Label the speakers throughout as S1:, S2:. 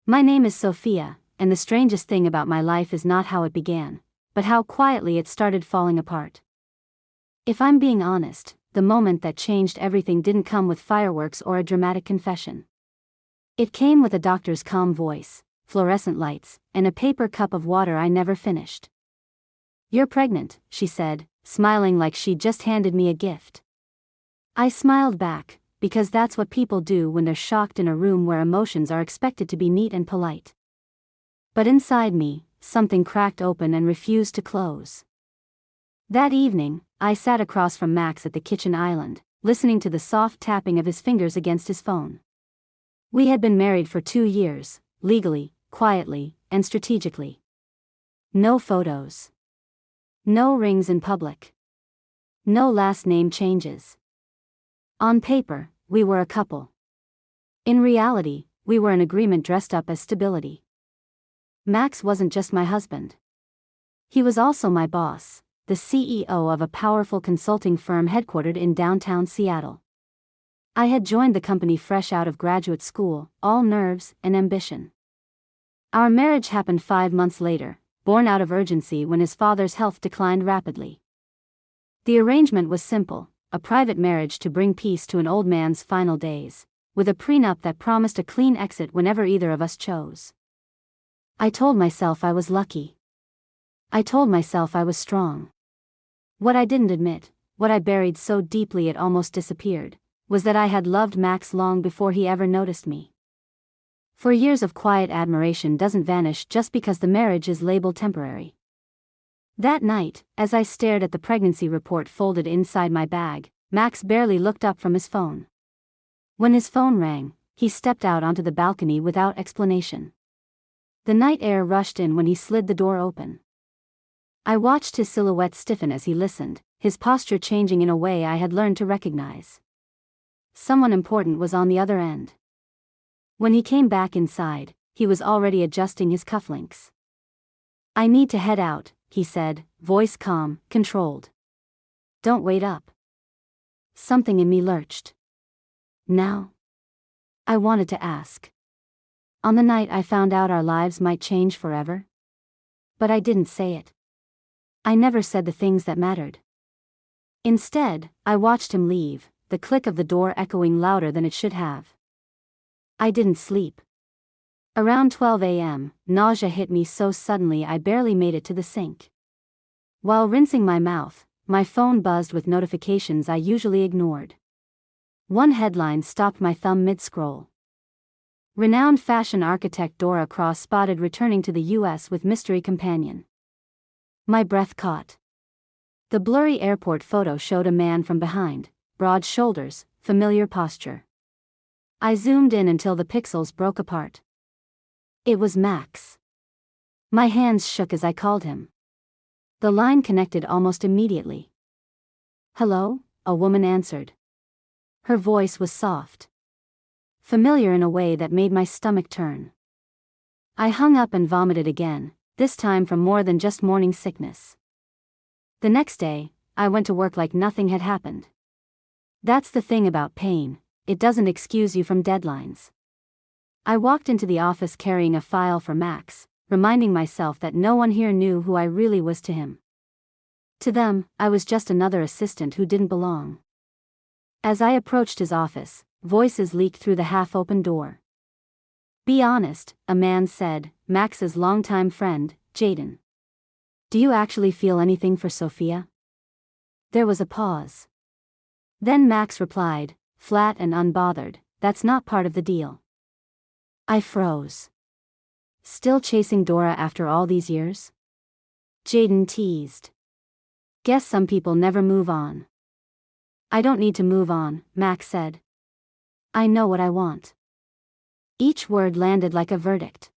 S1: My name is Sophia, and the strangest thing about my life is not how it began, but how quietly it started falling apart. If I'm being honest, the moment that changed everything didn't come with fireworks or a dramatic confession. It came with a doctor's calm voice, fluorescent lights, and a paper cup of water I never finished. "You're pregnant," she said, smiling like she'd just handed me a gift. I smiled back, because that's what people do when they're shocked in a room where emotions are expected to be neat and polite. But inside me, something cracked open and refused to close. That evening, I sat across from Max at the kitchen island, listening to the soft tapping of his fingers against his phone. We had been married for 2 years, legally, quietly, and strategically. No photos. No rings in public. No last name changes. On paper, we were a couple. In reality, we were an agreement dressed up as stability. Max wasn't just my husband. He was also my boss, the CEO of a powerful consulting firm headquartered in downtown Seattle. I had joined the company fresh out of graduate school, all nerves and ambition. Our marriage happened 5 months later, born out of urgency when his father's health declined rapidly. The arrangement was simple, a private marriage to bring peace to an old man's final days, with a prenup that promised a clean exit whenever either of us chose. I told myself I was lucky. I told myself I was strong. What I didn't admit, what I buried so deeply it almost disappeared, was that I had loved Max long before he ever noticed me. For years of quiet admiration doesn't vanish just because the marriage is labeled temporary. That night, as I stared at the pregnancy report folded inside my bag, Max barely looked up from his phone. When his phone rang, he stepped out onto the balcony without explanation. The night air rushed in when he slid the door open. I watched his silhouette stiffen as he listened, his posture changing in a way I had learned to recognize. Someone important was on the other end. When he came back inside, he was already adjusting his cufflinks. "I need to head out," he said, voice calm, controlled. "Don't wait up." Something in me lurched. "Now?" I wanted to ask. On the night I found out our lives might change forever? But I didn't say it. I never said the things that mattered. Instead, I watched him leave, the click of the door echoing louder than it should have. I didn't sleep. Around 12 a.m., nausea hit me so suddenly I barely made it to the sink. While rinsing my mouth, my phone buzzed with notifications I usually ignored. One headline stopped my thumb mid-scroll. Renowned fashion architect Dora Cross spotted returning to the U.S. with mystery companion. My breath caught. The blurry airport photo showed a man from behind, broad shoulders, familiar posture. I zoomed in until the pixels broke apart. It was Max. My hands shook as I called him. The line connected almost immediately. "Hello?" a woman answered. Her voice was soft. Familiar in a way that made my stomach turn. I hung up and vomited again, this time from more than just morning sickness. The next day, I went to work like nothing had happened. That's the thing about pain, it doesn't excuse you from deadlines. I walked into the office carrying a file for Max, reminding myself that no one here knew who I really was to him. To them, I was just another assistant who didn't belong. As I approached his office, voices leaked through the half-open door. "Be honest," a man said, Max's longtime friend, Jaden. "Do you actually feel anything for Sophia?" There was a pause. Then Max replied, flat and unbothered, "That's not part of the deal." I froze. Still chasing Dora after all these years? Jaden teased. "Guess some people never move on." "I don't need to move on," Max said. "I know what I want." Each word landed like a verdict.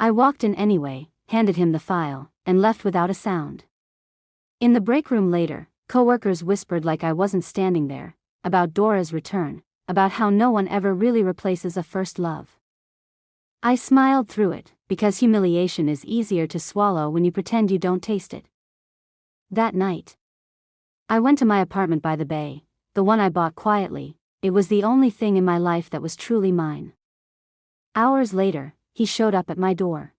S1: I walked in anyway, handed him the file, and left without a sound. In the break room later, coworkers whispered like I wasn't standing there, about Dora's return, about how no one ever really replaces a first love. I smiled through it, because humiliation is easier to swallow when you pretend you don't taste it. That night, I went to my apartment by the bay, the one I bought quietly. It was the only thing in my life that was truly mine. Hours later, he showed up at my door.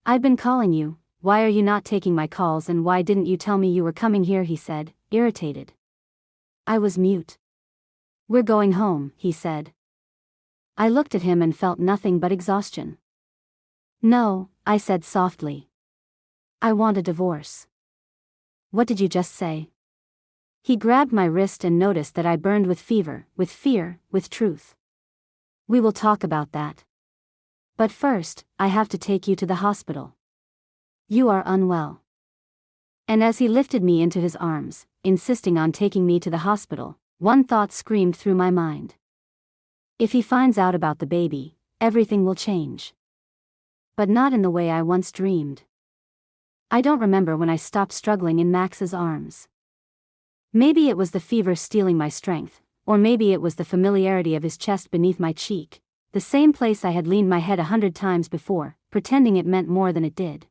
S1: "I've been calling you, why are you not taking my calls and why didn't you tell me you were coming here?" he said, irritated. I was mute. "We're going home," he said. I looked at him and felt nothing but exhaustion. "No," I said softly. "I want a divorce." "What did you just say?" He grabbed my wrist and noticed that I burned with fever, with fear, with truth. "We will talk about that. But first, I have to take you to the hospital. You are unwell." And as he lifted me into his arms, insisting on taking me to the hospital, one thought screamed through my mind. If he finds out about the baby, everything will change. But not in the way I once dreamed. I don't remember when I stopped struggling in Max's arms. Maybe it was the fever stealing my strength, or maybe it was the familiarity of his chest beneath my cheek, the same place I had leaned my head 100 times before, pretending it meant more than it did.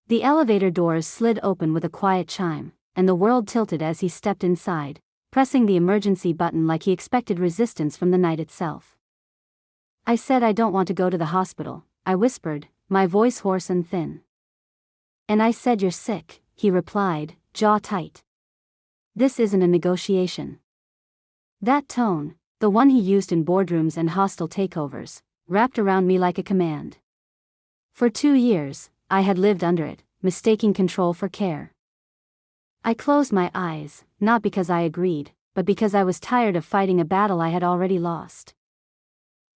S1: The elevator doors slid open with a quiet chime, and the world tilted as he stepped inside, pressing the emergency button like he expected resistance from the night itself. "I said I don't want to go to the hospital," I whispered, my voice hoarse and thin. "And I said you're sick," he replied, jaw tight. "This isn't a negotiation." That tone, the one he used in boardrooms and hostile takeovers, wrapped around me like a command. For 2 years, I had lived under it, mistaking control for care. I closed my eyes, not because I agreed, but because I was tired of fighting a battle I had already lost.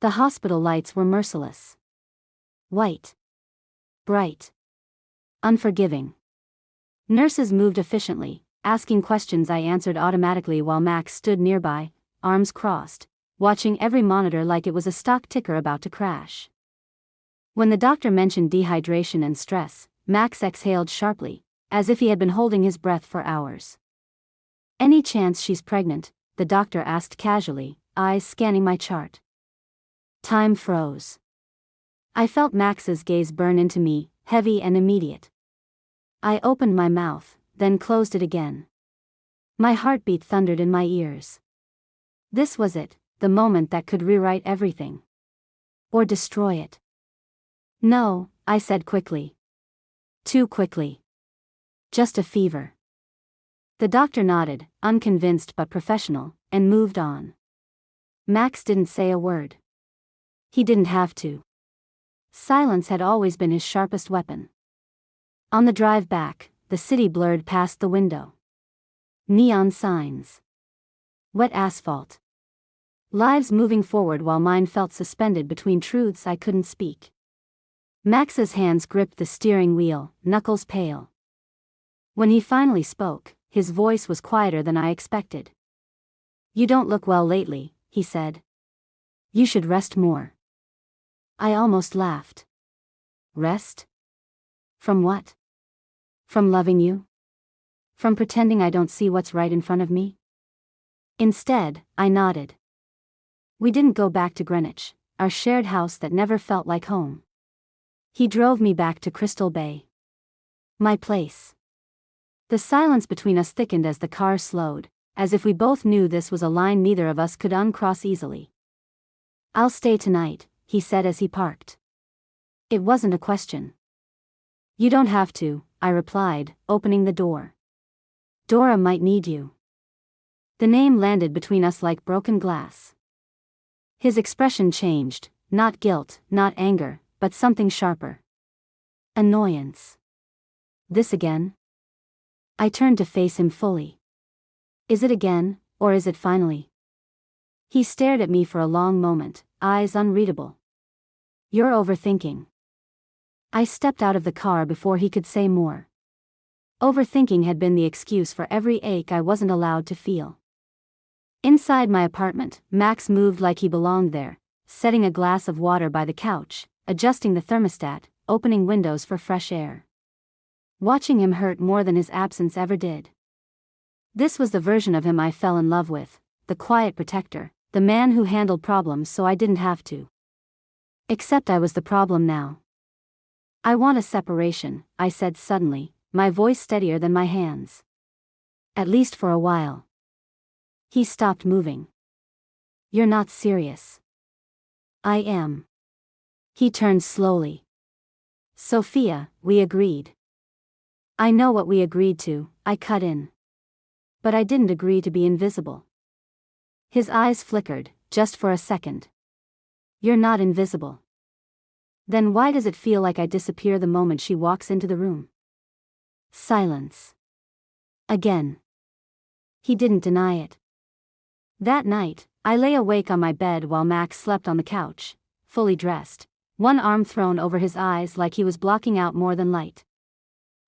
S1: The hospital lights were merciless. White. Bright. Unforgiving. Nurses moved efficiently, asking questions I answered automatically while Max stood nearby, arms crossed, watching every monitor like it was a stock ticker about to crash. When the doctor mentioned dehydration and stress, Max exhaled sharply, as if he had been holding his breath for hours. "Any chance she's pregnant?" the doctor asked casually, eyes scanning my chart. Time froze. I felt Max's gaze burn into me, heavy and immediate. I opened my mouth, then closed it again. My heartbeat thundered in my ears. This was it, the moment that could rewrite everything. Or destroy it. "No," I said quickly. Too quickly. "Just a fever." The doctor nodded, unconvinced but professional, and moved on. Max didn't say a word. He didn't have to. Silence had always been his sharpest weapon. On the drive back, the city blurred past the window. Neon signs. Wet asphalt. Lives moving forward while mine felt suspended between truths I couldn't speak. Max's hands gripped the steering wheel, knuckles pale. When he finally spoke, his voice was quieter than I expected. "You don't look well lately," he said. "You should rest more." I almost laughed. Rest? From what? From loving you? From pretending I don't see what's right in front of me? Instead, I nodded. We didn't go back to Greenwich, our shared house that never felt like home. He drove me back to Crystal Bay. My place. The silence between us thickened as the car slowed, as if we both knew this was a line neither of us could uncross easily. "I'll stay tonight," he said as he parked. It wasn't a question. "You don't have to," I replied, opening the door. "Dora might need you." The name landed between us like broken glass. His expression changed, not guilt, not anger, but something sharper. Annoyance. This again? I turned to face him fully. Is it again, or is it finally? He stared at me for a long moment, eyes unreadable. "You're overthinking." I stepped out of the car before he could say more. Overthinking had been the excuse for every ache I wasn't allowed to feel. Inside my apartment, Max moved like he belonged there, setting a glass of water by the couch, adjusting the thermostat, opening windows for fresh air. Watching him hurt more than his absence ever did. This was the version of him I fell in love with, the quiet protector, the man who handled problems so I didn't have to. Except I was the problem now. "I want a separation," I said suddenly, my voice steadier than my hands. "At least for a while." He stopped moving. "You're not serious." "I am." He turned slowly. Sophia, we agreed. I know what we agreed to, I cut in. But I didn't agree to be invisible. His eyes flickered, just for a second. You're not invisible. Then why does it feel like I disappear the moment she walks into the room? Silence. Again. He didn't deny it. That night, I lay awake on my bed while Max slept on the couch, fully dressed, one arm thrown over his eyes like he was blocking out more than light.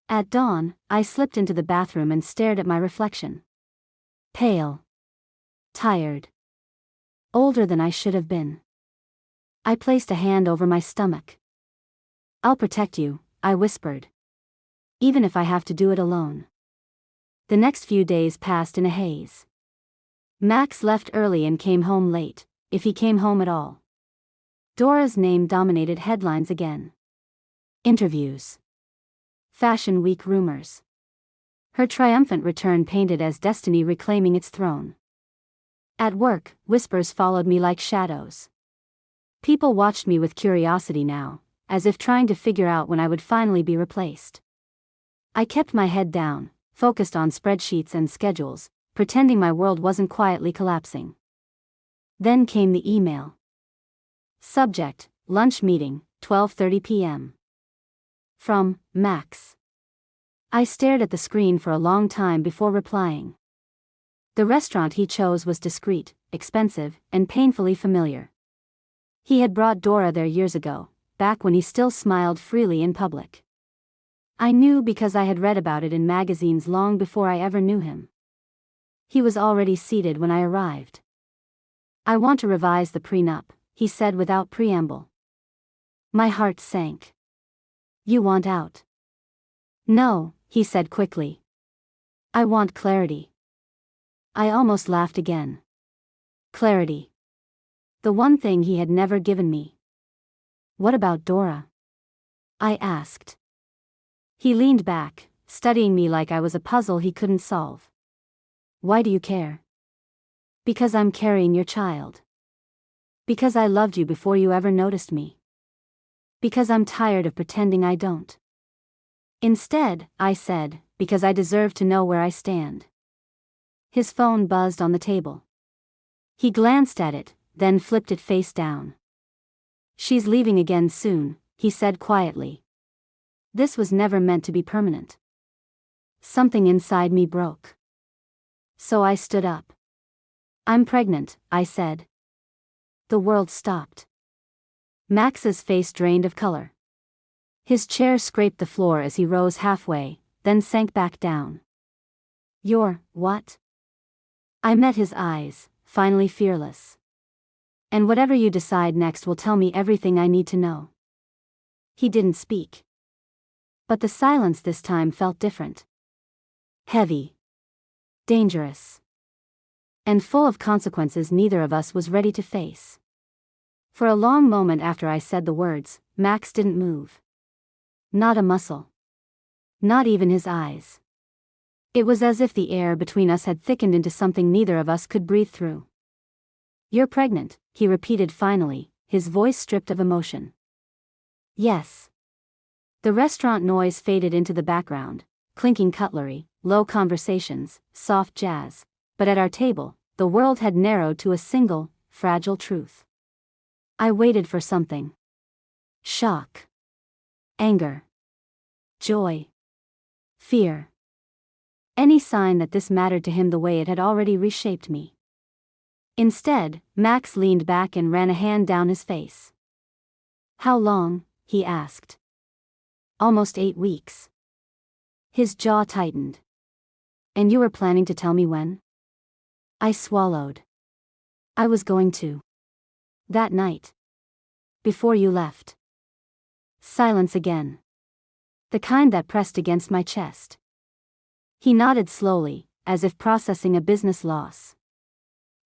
S1: At dawn, I slipped into the bathroom and stared at my reflection. Pale. Tired. Older than I should have been. I placed a hand over my stomach. I'll protect you, I whispered. Even if I have to do it alone. The next few days passed in a haze. Max left early and came home late, if he came home at all. Dora's name dominated headlines again. Interviews. Fashion Week rumors. Her triumphant return painted as destiny reclaiming its throne. At work, whispers followed me like shadows. People watched me with curiosity now, as if trying to figure out when I would finally be replaced. I kept my head down, focused on spreadsheets and schedules, pretending my world wasn't quietly collapsing. Then came the email. Subject, lunch meeting, 12:30 p.m. From Max. I stared at the screen for a long time before replying. The restaurant he chose was discreet, expensive, and painfully familiar. He had brought Dora there years ago, back when he still smiled freely in public. I knew because I had read about it in magazines long before I ever knew him. He was already seated when I arrived. I want to revise the prenup, he said without preamble. My heart sank. You want out? No, he said quickly. I want clarity. I almost laughed again. Clarity. The one thing he had never given me. What about Dora? I asked. He leaned back, studying me like I was a puzzle he couldn't solve. Why do you care? Because I'm carrying your child. Because I loved you before you ever noticed me. Because I'm tired of pretending I don't. Instead, I said, because I deserve to know where I stand. His phone buzzed on the table. He glanced at it, then flipped it face down. She's leaving again soon, he said quietly. This was never meant to be permanent. Something inside me broke. So I stood up. I'm pregnant, I said. The world stopped. Max's face drained of color. His chair scraped the floor as he rose halfway, then sank back down. You're, what? I met his eyes, finally fearless. And whatever you decide next will tell me everything I need to know. He didn't speak. But the silence this time felt different. Heavy. Dangerous. And full of consequences neither of us was ready to face. For a long moment after I said the words, Max didn't move. Not a muscle. Not even his eyes. It was as if the air between us had thickened into something neither of us could breathe through. You're pregnant, he repeated finally, his voice stripped of emotion. Yes. The restaurant noise faded into the background, clinking cutlery, low conversations, soft jazz, but at our table, the world had narrowed to a single, fragile truth. I waited for something. Shock. Anger. Joy. Fear. Any sign that this mattered to him the way it had already reshaped me. Instead, Max leaned back and ran a hand down his face. How long? He asked. Almost 8 weeks. His jaw tightened. And you were planning to tell me when? I swallowed. I was going to. That night. Before you left. Silence again. The kind that pressed against my chest. He nodded slowly, as if processing a business loss.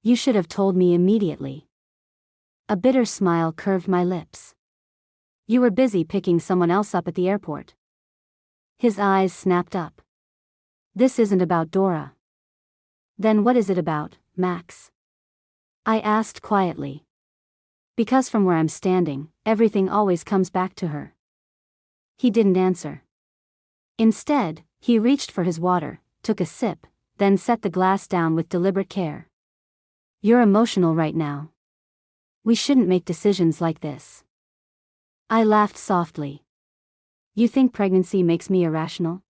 S1: You should have told me immediately. A bitter smile curved my lips. You were busy picking someone else up at the airport. His eyes snapped up. This isn't about Dora. Then what is it about, Max? I asked quietly. Because from where I'm standing, Everything always comes back to her. He didn't answer. Instead, he reached for his water, took a sip, then set the glass down with deliberate care. You're emotional right now. We shouldn't make decisions like this. I laughed softly. You think pregnancy makes me irrational?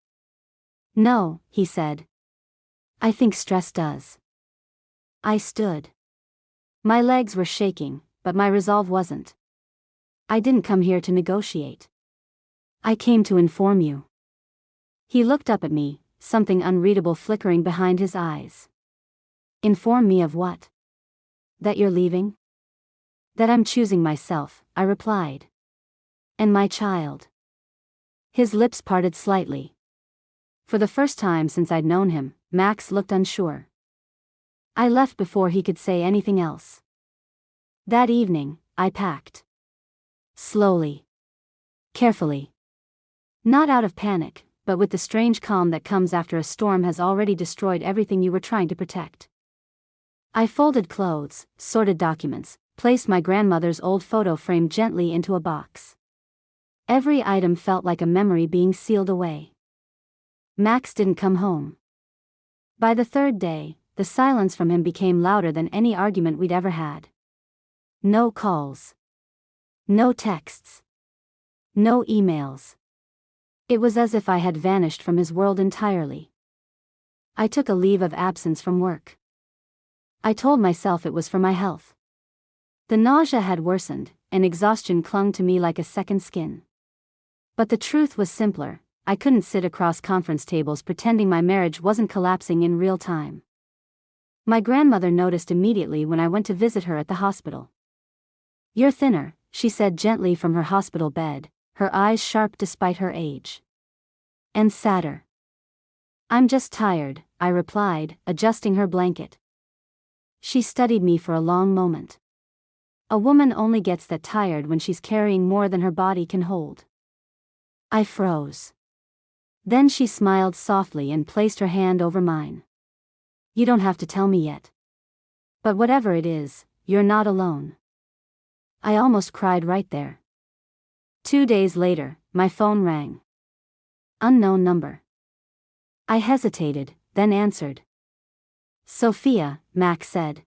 S1: No, he said. I think stress does. I stood. My legs were shaking, but my resolve wasn't. I didn't come here to negotiate. I came to inform you. He looked up at me, something unreadable flickering behind his eyes. Inform me of what? That you're leaving? That I'm choosing myself, I replied. And my child. His lips parted slightly. For the first time since I'd known him, Max looked unsure. I left before he could say anything else. That evening, I packed. Slowly. Carefully. Not out of panic, but with the strange calm that comes after a storm has already destroyed everything you were trying to protect. I folded clothes, sorted documents, placed my grandmother's old photo frame gently into a box. Every item felt like a memory being sealed away. Max didn't come home. By the third day, the silence from him became louder than any argument we'd ever had. No calls. No texts. No emails. It was as if I had vanished from his world entirely. I took a leave of absence from work. I told myself it was for my health. The nausea had worsened, and exhaustion clung to me like a second skin. But the truth was simpler. I couldn't sit across conference tables pretending my marriage wasn't collapsing in real time. My grandmother noticed immediately when I went to visit her at the hospital. You're thinner, she said gently from her hospital bed, her eyes sharp despite her age. And sadder. I'm just tired, I replied, adjusting her blanket. She studied me for a long moment. A woman only gets that tired when she's carrying more than her body can hold. I froze. Then she smiled softly and placed her hand over mine. You don't have to tell me yet. But whatever it is, you're not alone. I almost cried right there. 2 days later, my phone rang. Unknown number. I hesitated, then answered. Sophia, Max said.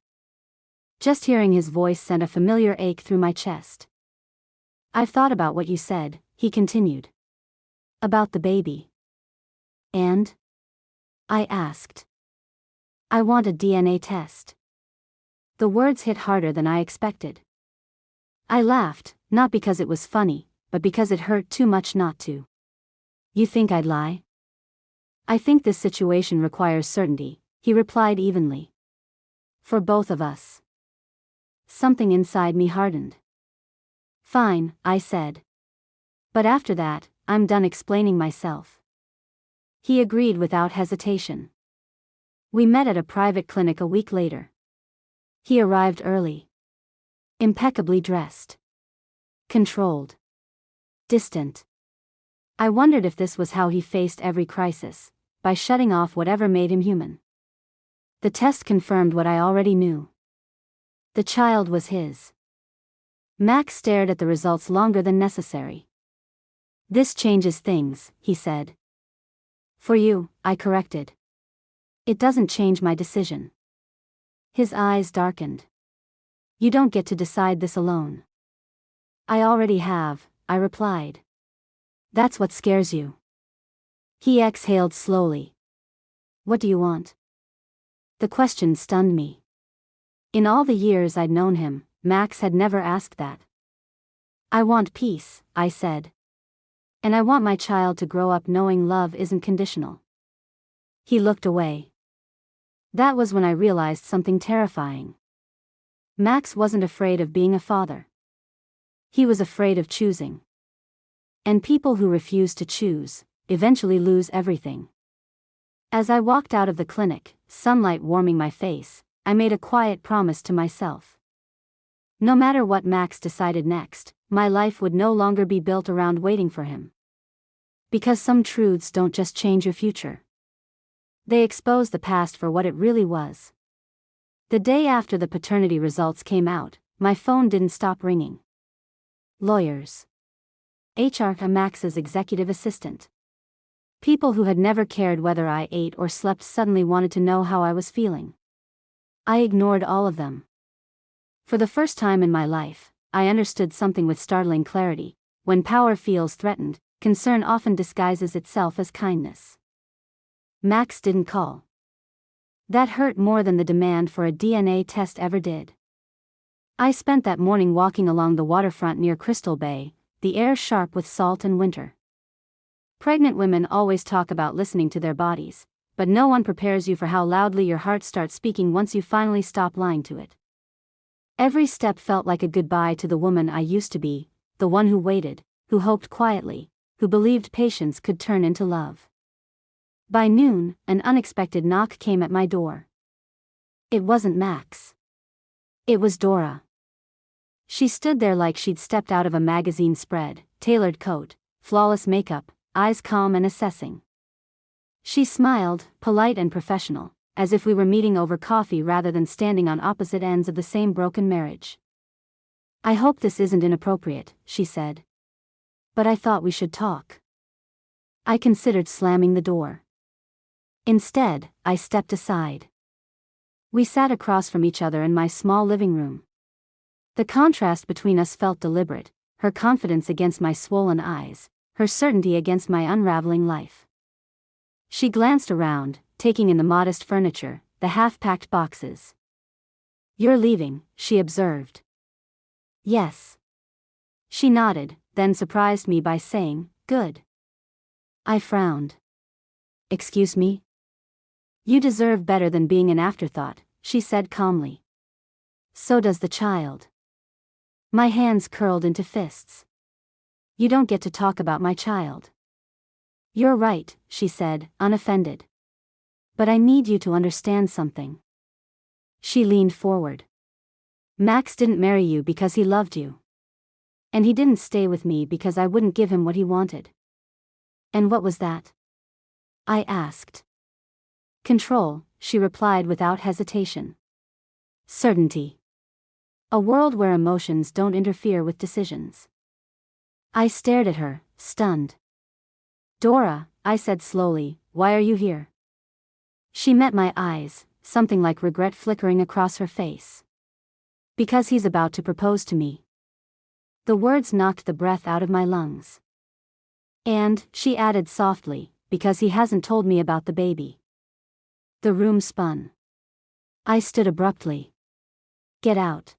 S1: Just hearing his voice sent a familiar ache through my chest. I've thought about what you said, he continued. About the baby. And? I asked. I want a DNA test. The words hit harder than I expected. I laughed, not because it was funny, but because it hurt too much not to. You think I'd lie? I think this situation requires certainty, he replied evenly. For both of us. Something inside me hardened. Fine, I said. But after that, I'm done explaining myself. He agreed without hesitation. We met at a private clinic a week later. He arrived early. Impeccably dressed. Controlled. Distant. I wondered if this was how he faced every crisis, by shutting off whatever made him human. The test confirmed what I already knew. The child was his. Max stared at the results longer than necessary. This changes things, he said. For you, I corrected. It doesn't change my decision. His eyes darkened. You don't get to decide this alone. I already have, I replied. That's what scares you. He exhaled slowly. What do you want? The question stunned me. In all the years I'd known him, Max had never asked that. I want peace, I said. And I want my child to grow up knowing love isn't conditional. He looked away. That was when I realized something terrifying. Max wasn't afraid of being a father. He was afraid of choosing. And people who refuse to choose, eventually lose everything. As I walked out of the clinic, sunlight warming my face, I made a quiet promise to myself. No matter what Max decided next, my life would no longer be built around waiting for him. Because some truths don't just change your future. They expose the past for what it really was. The day after the paternity results came out, my phone didn't stop ringing. Lawyers. HR, Max's executive assistant. People who had never cared whether I ate or slept suddenly wanted to know how I was feeling. I ignored all of them. For the first time in my life, I understood something with startling clarity. When power feels threatened, concern often disguises itself as kindness. Max didn't call. That hurt more than the demand for a DNA test ever did. I spent that morning walking along the waterfront near Crystal Bay, the air sharp with salt and winter. Pregnant women always talk about listening to their bodies, but no one prepares you for how loudly your heart starts speaking once you finally stop lying to it. Every step felt like a goodbye to the woman I used to be, the one who waited, who hoped quietly, who believed patience could turn into love. By noon, an unexpected knock came at my door. It wasn't Max. It was Dora. She stood there like she'd stepped out of a magazine spread, tailored coat, flawless makeup, eyes calm and assessing. She smiled, polite and professional, as if we were meeting over coffee rather than standing on opposite ends of the same broken marriage. "I hope this isn't inappropriate," she said. "But I thought we should talk." I considered slamming the door. Instead, I stepped aside. We sat across from each other in my small living room. The contrast between us felt deliberate, her confidence against my swollen eyes, her certainty against my unraveling life. She glanced around, taking in the modest furniture, the half-packed boxes. "You're leaving," she observed. "Yes." She nodded, then surprised me by saying, "Good." I frowned. "Excuse me?" "You deserve better than being an afterthought," she said calmly. "So does the child." My hands curled into fists. "You don't get to talk about my child." "You're right," she said, unoffended. "But I need you to understand something." She leaned forward. "Max didn't marry you because he loved you. And he didn't stay with me because I wouldn't give him what he wanted." "And what was that?" I asked. "Control," she replied without hesitation. "Certainty. A world where emotions don't interfere with decisions." I stared at her, stunned. "Dora," I said slowly, "why are you here?" She met my eyes, something like regret flickering across her face. "Because he's about to propose to me." The words knocked the breath out of my lungs. "And," she added softly, "because he hasn't told me about the baby." The room spun. I stood abruptly. "Get out."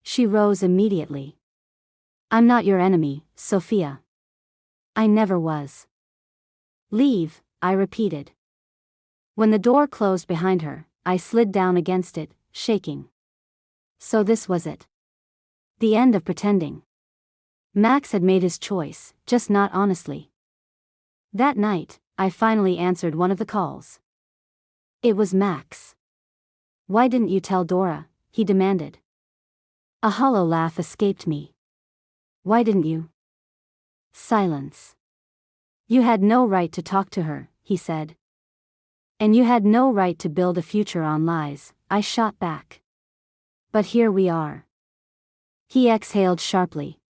S1: She rose immediately. "I'm not your enemy, Sophia. I never was." "Leave," I repeated. When the door closed behind her, I slid down against it, shaking. So this was it. The end of pretending. Max had made his choice, just not honestly. That night, I finally answered one of the calls. It was Max. "Why didn't you tell Dora?" he demanded. A hollow laugh escaped me. "Why didn't you?" Silence. "You had no right to talk to her," he said. "And you had no right to build a future on lies," I shot back. "But here we are." He exhaled sharply.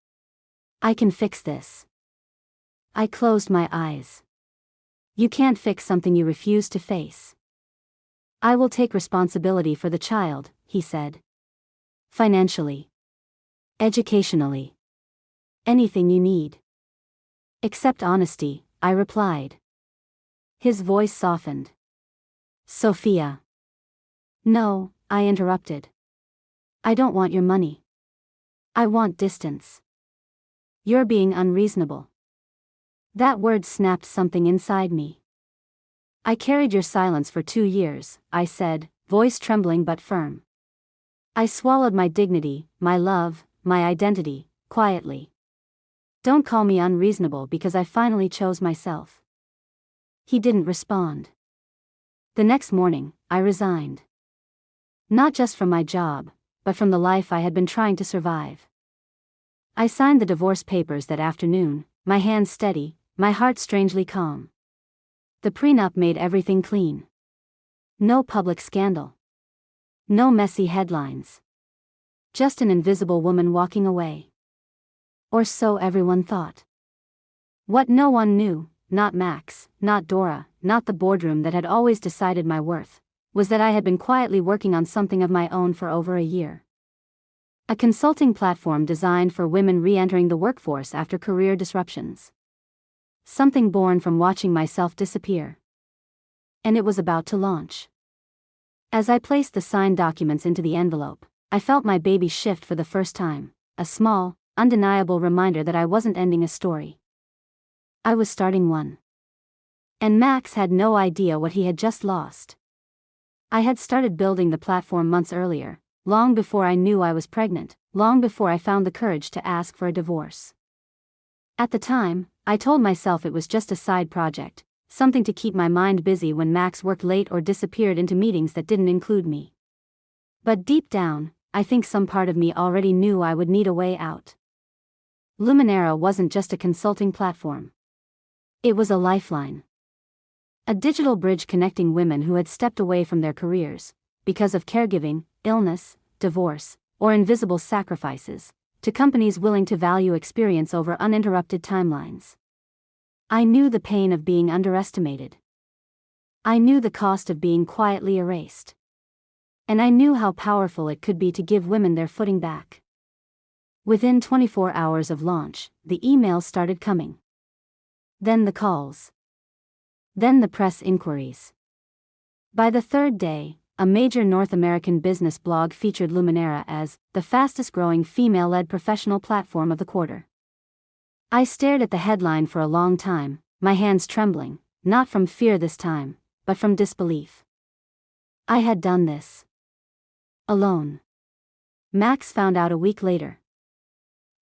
S1: "I can fix this." I closed my eyes. "You can't fix something you refuse to face." "I will take responsibility for the child," he said. "Financially. Educationally. Anything you need." "Except honesty," I replied. His voice softened. "Sophia." "No," I interrupted. "I don't want your money. I want distance." "You're being unreasonable." That word snapped something inside me. "I carried your silence for 2 years," I said, voice trembling but firm. "I swallowed my dignity, my love, my identity, quietly. Don't call me unreasonable because I finally chose myself." He didn't respond. The next morning, I resigned. Not just from my job, but from the life I had been trying to survive. I signed the divorce papers that afternoon, my hands steady, my heart strangely calm. The prenup made everything clean. No public scandal. No messy headlines. Just an invisible woman walking away. Or so everyone thought. What no one knew, not Max, not Dora, not the boardroom that had always decided my worth, was that I had been quietly working on something of my own for over a year. A consulting platform designed for women re-entering the workforce after career disruptions. Something born from watching myself disappear. And it was about to launch. As I placed the signed documents into the envelope, I felt my baby shift for the first time, a small, undeniable reminder that I wasn't ending a story. I was starting one. And Max had no idea what he had just lost. I had started building the platform months earlier, long before I knew I was pregnant, long before I found the courage to ask for a divorce. At the time, I told myself it was just a side project, something to keep my mind busy when Max worked late or disappeared into meetings that didn't include me. But deep down, I think some part of me already knew I would need a way out. Luminera wasn't just a consulting platform. It was a lifeline. A digital bridge connecting women who had stepped away from their careers, because of caregiving, illness, divorce, or invisible sacrifices, to companies willing to value experience over uninterrupted timelines. I knew the pain of being underestimated. I knew the cost of being quietly erased. And I knew how powerful it could be to give women their footing back. Within 24 hours of launch, the emails started coming. Then the calls. Then the press inquiries. By the third day, a major North American business blog featured Luminera as the fastest-growing female-led professional platform of the quarter. I stared at the headline for a long time, my hands trembling, not from fear this time, but from disbelief. I had done this. Alone. Max found out a week later.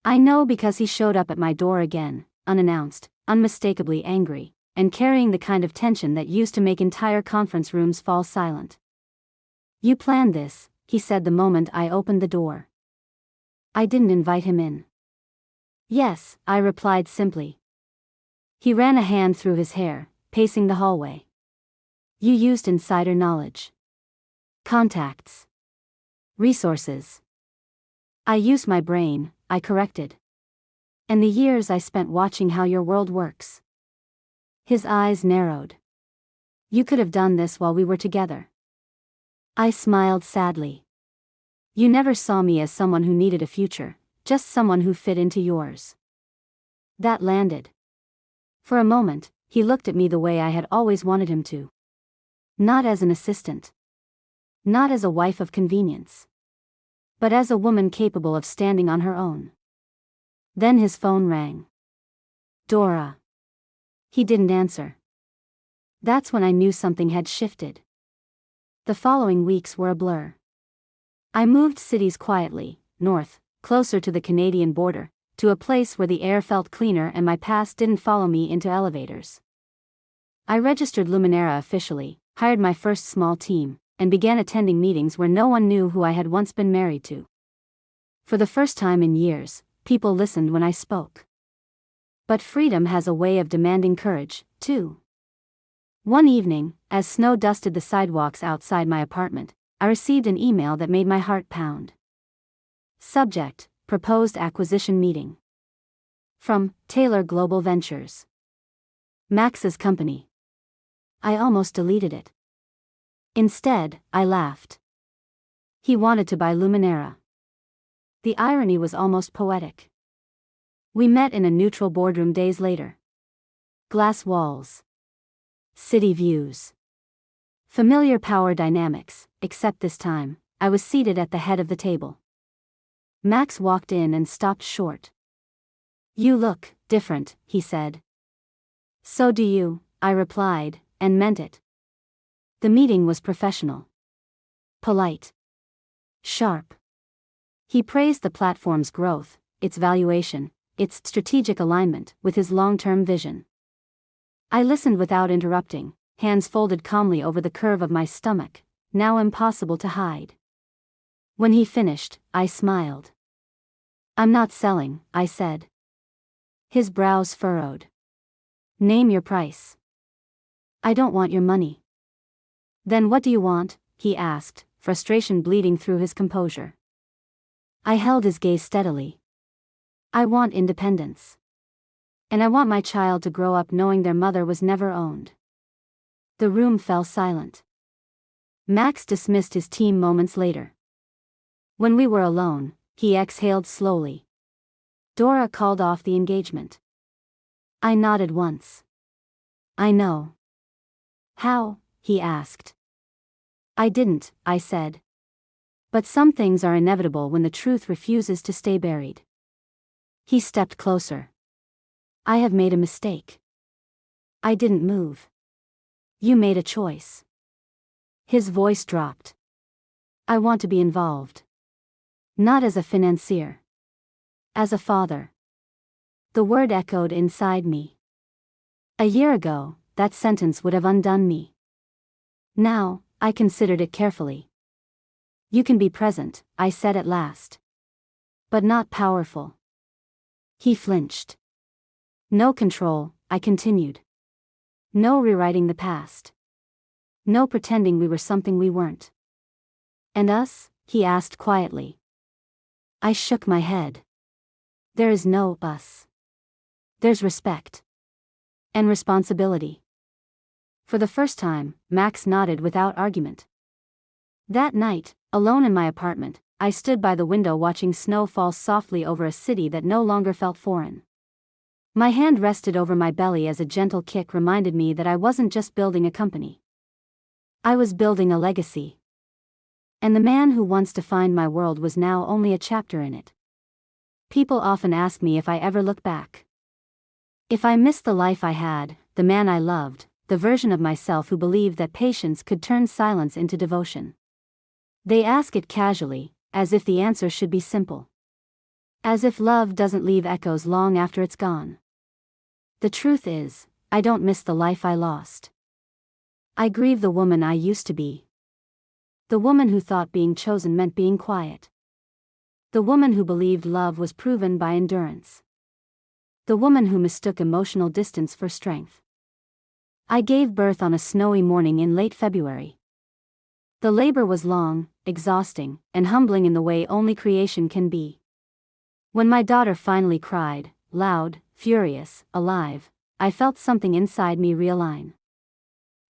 S1: I know because he showed up at my door again, unannounced, unmistakably angry, and carrying the kind of tension that used to make entire conference rooms fall silent. "You planned this," he said the moment I opened the door. I didn't invite him in. "Yes," I replied simply. He ran a hand through his hair, pacing the hallway. "You used insider knowledge. Contacts. Resources." "I used my brain," I corrected. "And the years I spent watching how your world works." His eyes narrowed. "You could have done this while we were together." I smiled sadly. "You never saw me as someone who needed a future, just someone who fit into yours." That landed. For a moment, he looked at me the way I had always wanted him to. Not as an assistant. Not as a wife of convenience. But as a woman capable of standing on her own. Then his phone rang. "Dora." He didn't answer. That's when I knew something had shifted. The following weeks were a blur. I moved cities quietly, north, closer to the Canadian border, to a place where the air felt cleaner and my past didn't follow me into elevators. I registered Luminera officially, hired my first small team, and began attending meetings where no one knew who I had once been married to. For the first time in years, people listened when I spoke. But freedom has a way of demanding courage, too. One evening, as snow dusted the sidewalks outside my apartment, I received an email that made my heart pound. Subject: Proposed Acquisition Meeting. From Taylor Global Ventures. Max's company. I almost deleted it. Instead, I laughed. He wanted to buy Luminera. The irony was almost poetic. We met in a neutral boardroom days later. Glass walls. City views. Familiar power dynamics, except this time, I was seated at the head of the table. Max walked in and stopped short. "You look different," he said. "So do you," I replied, and meant it. The meeting was professional. Polite. Sharp. He praised the platform's growth, its valuation, its strategic alignment with his long-term vision. I listened without interrupting, hands folded calmly over the curve of my stomach, now impossible to hide. When he finished, I smiled. "I'm not selling," I said. His brows furrowed. "Name your price." "I don't want your money." "Then what do you want?" he asked, frustration bleeding through his composure. I held his gaze steadily. I want independence. And I want my child to grow up knowing their mother was never owned. The room fell silent. Max dismissed his team moments later. When we were alone, he exhaled slowly. Dora called off the engagement. I nodded once. I know. How? He asked. I didn't, I said. But some things are inevitable when the truth refuses to stay buried. He stepped closer. I have made a mistake. I didn't move. You made a choice. His voice dropped. I want to be involved. Not as a financier. As a father. The word echoed inside me. A year ago, that sentence would have undone me. Now, I considered it carefully. You can be present, I said at last. But not powerful. He flinched. No control, I continued. No rewriting the past. No pretending we were something we weren't. And us? He asked quietly. I shook my head. There is no us. There's respect. And responsibility. For the first time, Max nodded without argument. That night, alone in my apartment, I stood by the window watching snow fall softly over a city that no longer felt foreign. My hand rested over my belly as a gentle kick reminded me that I wasn't just building a company. I was building a legacy. And the man who once defined my world was now only a chapter in it. People often ask me if I ever look back. If I miss the life I had, the man I loved, the version of myself who believed that patience could turn silence into devotion. They ask it casually, as if the answer should be simple. As if love doesn't leave echoes long after it's gone. The truth is, I don't miss the life I lost. I grieve the woman I used to be. The woman who thought being chosen meant being quiet. The woman who believed love was proven by endurance. The woman who mistook emotional distance for strength. I gave birth on a snowy morning in late February. The labor was long, exhausting, and humbling in the way only creation can be. When my daughter finally cried, loud, furious, alive, I felt something inside me realign.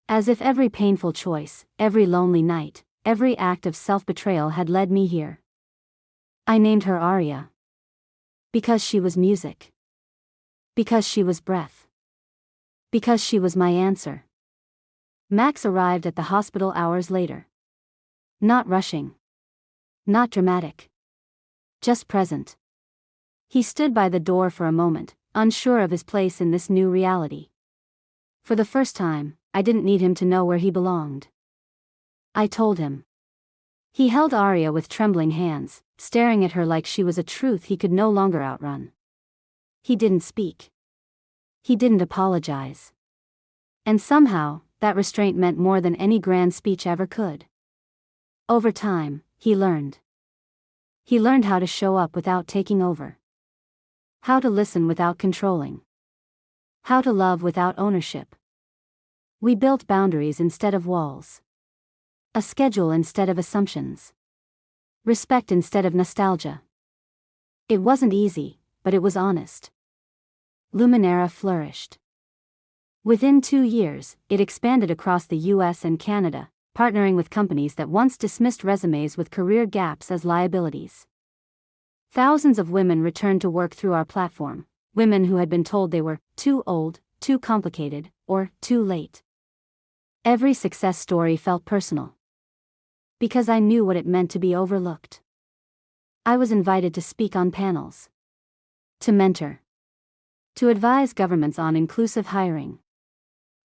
S1: As if every painful choice, every lonely night, every act of self-betrayal had led me here. I named her Aria. Because she was music. Because she was breath. Because she was my answer. Max arrived at the hospital hours later. Not rushing. Not dramatic. Just present. He stood by the door for a moment, unsure of his place in this new reality. For the first time, I didn't need him to know where he belonged. I told him. He held Aria with trembling hands, staring at her like she was a truth he could no longer outrun. He didn't speak. He didn't apologize. And somehow, that restraint meant more than any grand speech ever could. Over time, he learned. He learned how to show up without taking over. How to listen without controlling. How to love without ownership. We built boundaries instead of walls. A schedule instead of assumptions. Respect instead of nostalgia. It wasn't easy, but it was honest. Luminera flourished. Within 2 years, it expanded across the US and Canada, partnering with companies that once dismissed resumes with career gaps as liabilities. Thousands of women returned to work through our platform, women who had been told they were too old, too complicated, or too late. Every success story felt personal. Because I knew what it meant to be overlooked. I was invited to speak on panels. To mentor. To advise governments on inclusive hiring.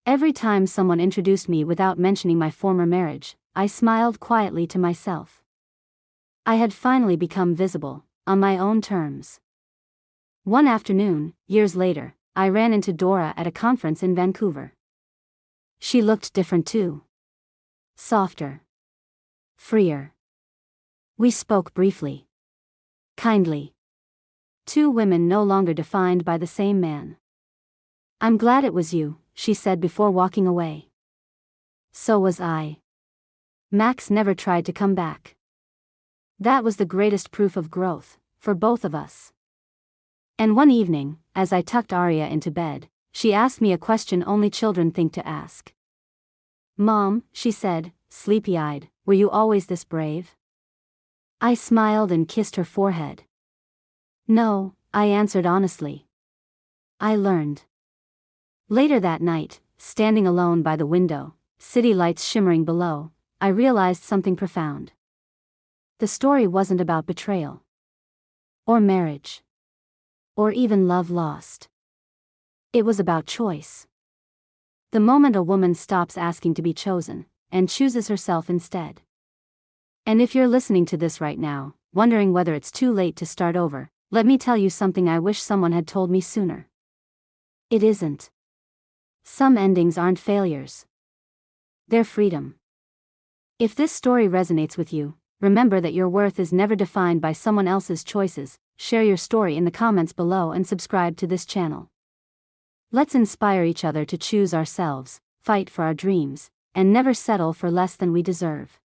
S1: Every time someone introduced me without mentioning my former marriage, I smiled quietly to myself. I had finally become visible, on my own terms. One afternoon, years later, I ran into Dora at a conference in Vancouver. She looked different too. Softer. Freer. We spoke briefly. Kindly. 2 women no longer defined by the same man. I'm glad it was you, she said before walking away. So was I. Max never tried to come back. That was the greatest proof of growth, for both of us. And one evening, as I tucked Arya into bed, she asked me a question only children think to ask. "Mom," she said, sleepy-eyed, "were you always this brave?" I smiled and kissed her forehead. "No," I answered honestly. "I learned." Later that night, standing alone by the window, city lights shimmering below, I realized something profound. The story wasn't about betrayal. Or marriage. Or even love lost. It was about choice. The moment a woman stops asking to be chosen, and chooses herself instead. And if you're listening to this right now, wondering whether it's too late to start over, let me tell you something I wish someone had told me sooner. It isn't. Some endings aren't failures. They're freedom. If this story resonates with you, remember that your worth is never defined by someone else's choices. Share your story in the comments below and subscribe to this channel. Let's inspire each other to choose ourselves, fight for our dreams, and never settle for less than we deserve.